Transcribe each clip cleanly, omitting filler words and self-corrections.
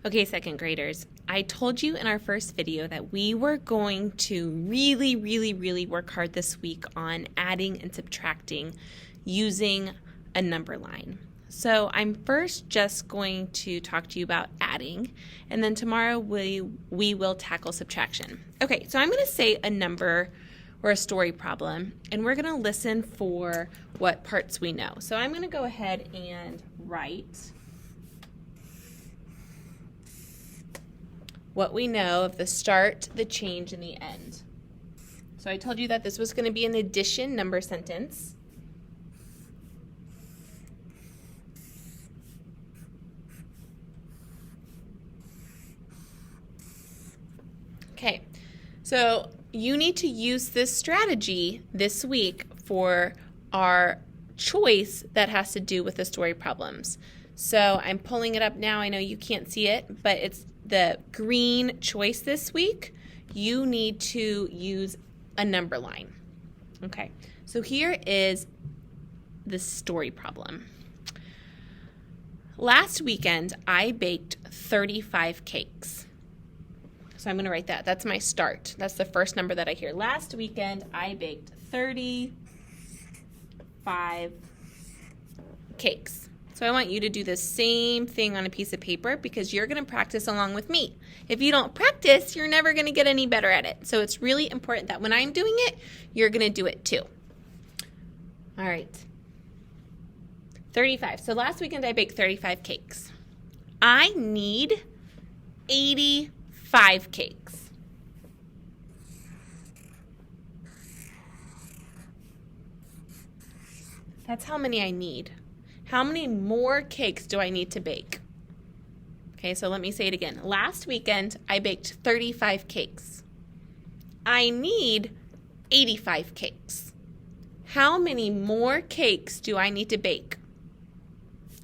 Okay, second graders, I told you in our first video that we were going to really work hard this week on adding and subtracting using a number line. So I'm first just going to talk to you about adding, and then tomorrow we will tackle subtraction. Okay, so I'm going to say a number or a story problem, and we're going to listen for what parts we know. So I'm going to go ahead and write what we know of the start, the change, and the end. So I told you that this was going to be an addition number sentence. Okay, so you need to use this strategy this week for our choice that has to do with the story problems. So I'm pulling it up now. I know you can't see it, but it's the green choice this week. You need to use a number line. Okay, so here is the story problem. Last weekend, I baked 35 cakes. So I'm going to write that. That's my start. That's the first number that I hear. Last weekend, I baked 35 cakes. So I want you to do the same thing on a piece of paper because you're going to practice along with me. If you don't practice, you're never going to get any better at it. So it's really important that when I'm doing it, you're going to do it too. All right. 35. So last weekend, I baked 35 cakes. I need 85 cakes. That's how many I need. How many more cakes do I need to bake? Okay, so let me say it again. Last weekend, I baked 35 cakes. I need 85 cakes. How many more cakes do I need to bake?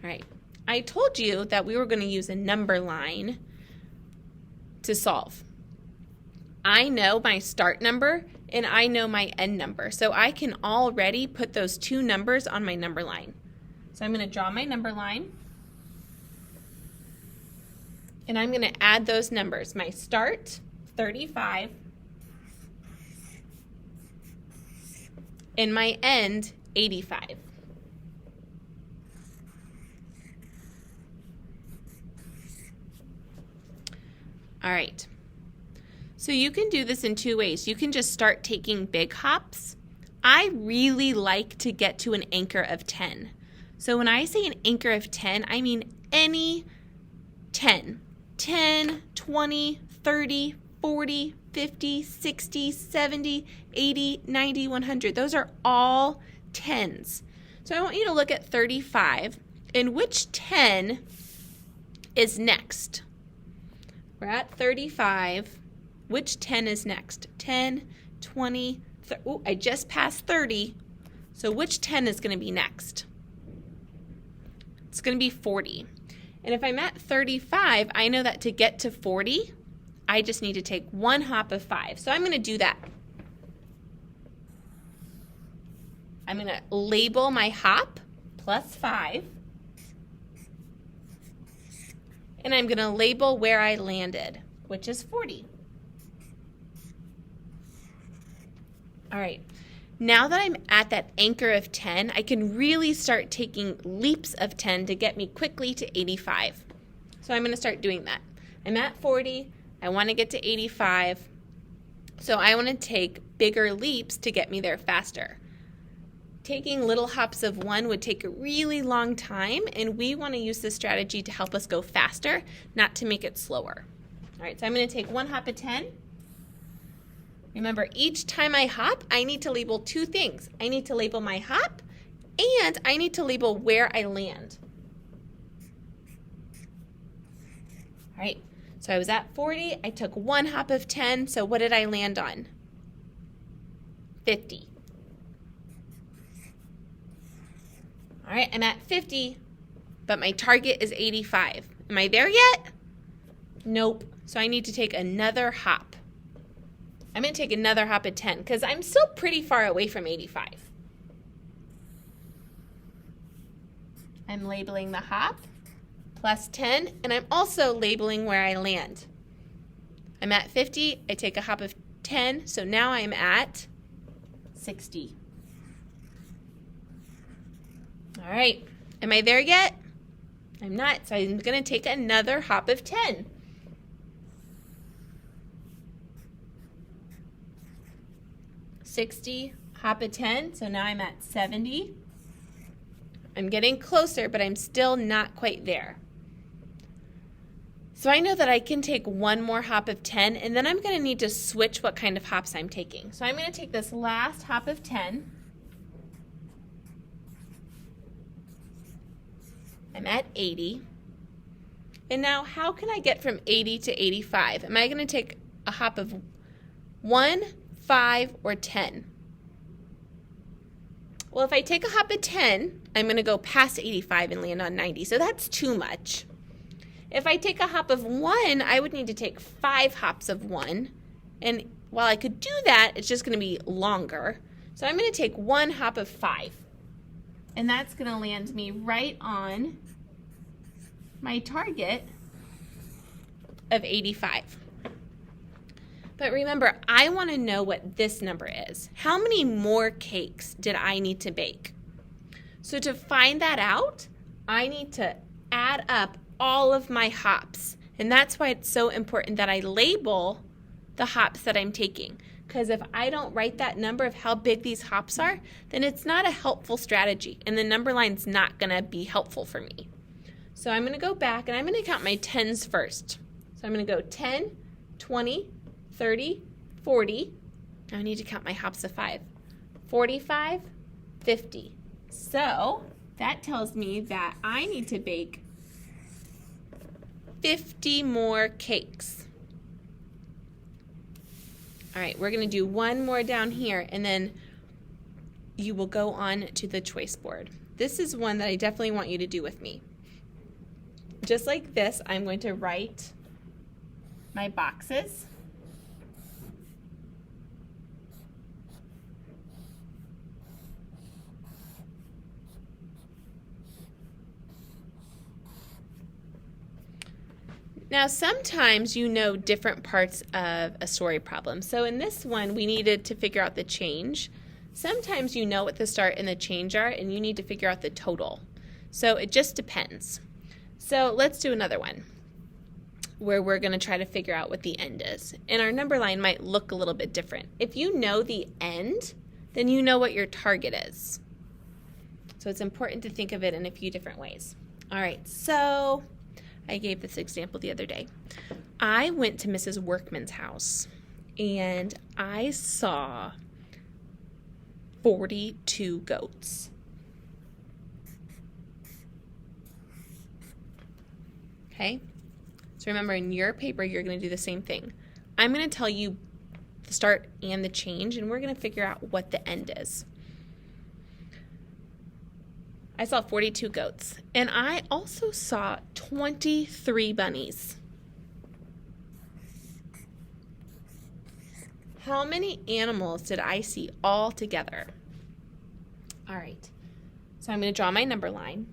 All right, I told you that we were going to use a number line to solve. I know my start number and I know my end number, so I can already put those two numbers on my number line. So I'm going to draw my number line, and I'm going to add those numbers. My start, 35, and my end, 85. All right, so you can do this in two ways. You can just start taking big hops. I really like to get to an anchor of 10. So when I say an anchor of 10, I mean any 10. 10, 20, 30, 40, 50, 60, 70, 80, 90, 100. Those are all 10s. So I want you to look at 35 and which 10 is next. We're at 35. Which 10 is next? 10, 20, oh, I just passed 30. So which 10 is going to be next? It's going to be 40. And if I'm at 35, I know that to get to 40, I just need to take one hop of 5. So I'm going to do that. I'm going to label my hop plus 5. And I'm going to label where I landed, which is 40. All right. Now that I'm at that anchor of 10, I can really start taking leaps of 10 to get me quickly to 85. So I'm going to start doing that. I'm at 40. I want to get to 85. So I want to take bigger leaps to get me there faster. Taking little hops of 1 would take a really long time, and we want to use this strategy to help us go faster, not to make it slower. All right, so I'm going to take one hop of 10. Remember, each time I hop, I need to label two things. I need to label my hop, and I need to label where I land. All right, so I was at 40. I took one hop of 10, so what did I land on? 50. All right, I'm at 50, but my target is 85. Am I there yet? Nope, so I need to take another hop. I'm going to take another hop at 10 because I'm still pretty far away from 85. I'm labeling the hop plus 10, and I'm also labeling where I land. I'm at 50, I take a hop of 10, so now I'm at 60. All right, am I there yet? I'm not, so I'm going to take another hop of 10. $60, hop of 10, so now I'm at 70. I'm getting closer, but I'm still not quite there. So I know that I can take one more hop of 10, and then I'm going to need to switch what kind of hops I'm taking. So I'm going to take this last hop of 10. I'm at 80. And now how can I get from 80 to 85? Am I going to take a hop of 1, 5, or 10? Well, if I take a hop of 10, I'm going to go past 85 and land on 90, so that's too much. If I take a hop of 1, I would need to take 5 hops of 1, and while I could do that, it's just going to be longer. So I'm going to take 1 hop of 5, and that's going to land me right on my target of 85. But remember, I want to know what this number is. How many more cakes did I need to bake? So to find that out, I need to add up all of my hops. And that's why it's so important that I label the hops that I'm taking. Because if I don't write that number of how big these hops are, then it's not a helpful strategy. And the number line's not going to be helpful for me. So I'm going to go back and I'm going to count my tens first. So I'm going to go 10, 20, 30, 40. I need to count my hops of 5. 45, 50. So that tells me that I need to bake 50 more cakes. All right, we're going to do one more down here, and then you will go on to the choice board. This is one that I definitely want you to do with me. Just like this, I'm going to write my boxes. Now, sometimes you know different parts of a story problem. So in this one, we needed to figure out the change. Sometimes you know what the start and the change are, and you need to figure out the total. So it just depends. So let's do another one where we're going to try to figure out what the end is. And our number line might look a little bit different. If you know the end, then you know what your target is. So it's important to think of it in a few different ways. All right, so I gave this example the other day. I went to Mrs. Workman's house and I saw 42 goats. Okay? So remember, in your paper, you're going to do the same thing. I'm going to tell you the start and the change, and we're going to figure out what the end is. I saw 42 goats, and I also saw 23 bunnies. How many animals did I see all together? All right, so I'm going to draw my number line.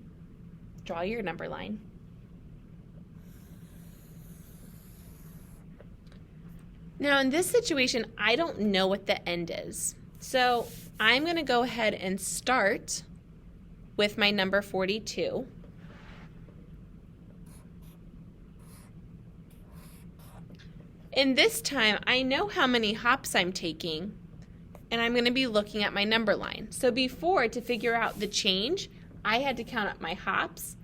Draw your number line. Now, in this situation, I don't know what the end is. So I'm going to go ahead and start with my number 42. And this time, I know how many hops I'm taking, and I'm going to be looking at my number line. So before, to figure out the change, I had to count up my hops.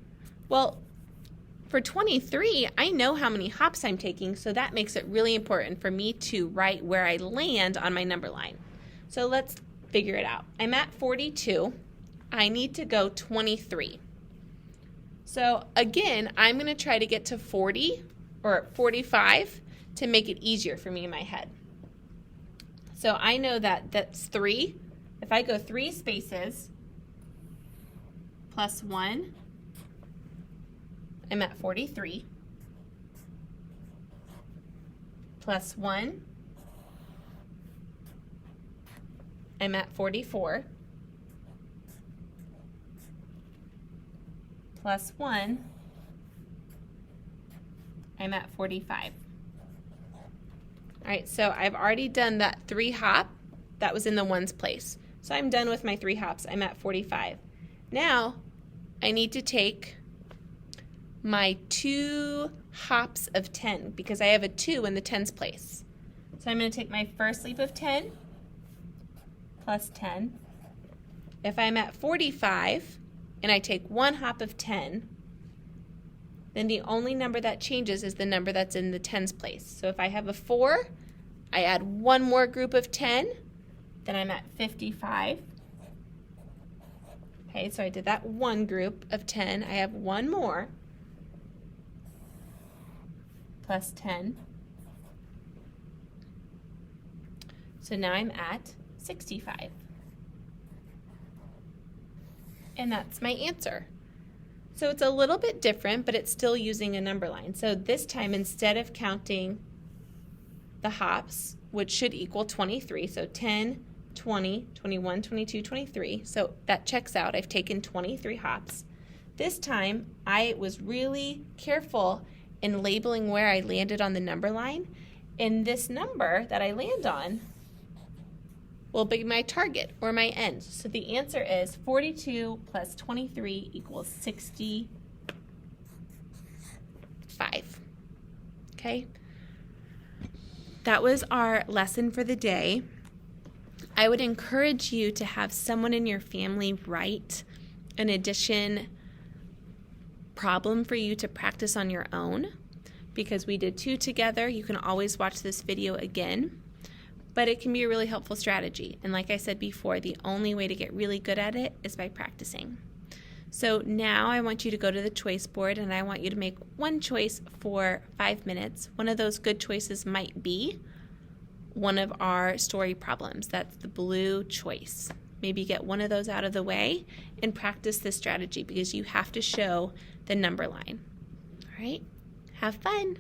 Well, for 23, I know how many hops I'm taking, so that makes it really important for me to write where I land on my number line. So let's figure it out. I'm at 42. I need to go 23. So again, I'm going to try to get to 40 or 45 to make it easier for me in my head. So I know that that's 3. If I go 3 spaces plus 1, I'm at 43. Plus 1, I'm at 44. Plus 1, I'm at 45. All right, so I've already done that 3 hop. That was in the ones place. So I'm done with my 3 hops. I'm at 45. Now I need to take my 2 hops of 10 because I have a 2 in the tens place. So I'm going to take my first leap of 10 plus 10. If I'm at 45 and I take 1 hop of 10, then the only number that changes is the number that's in the tens place. So if I have a 4, I add 1 more group of 10, then I'm at 55. Okay, so I did that 1 group of 10. I have 1 more plus 10. So now I'm at 65. And that's my answer. So it's a little bit different, but it's still using a number line. So this time, instead of counting the hops, which should equal 23, so 10, 20, 21, 22, 23, so that checks out. I've taken 23 hops. This time, I was really careful in labeling where I landed on the number line, and this number that I land on will be my target or my end. So the answer is 42 plus 23 equals 65. Okay? That was our lesson for the day. I would encourage you to have someone in your family write an addition problem for you to practice on your own, because we did 2 together. You can always watch this video again. But it can be a really helpful strategy. And like I said before, the only way to get really good at it is by practicing. So now I want you to go to the choice board and I want you to make one choice for 5 minutes. One of those good choices might be one of our story problems. That's the blue choice. Maybe get one of those out of the way and practice this strategy because you have to show the number line. All right? Have fun.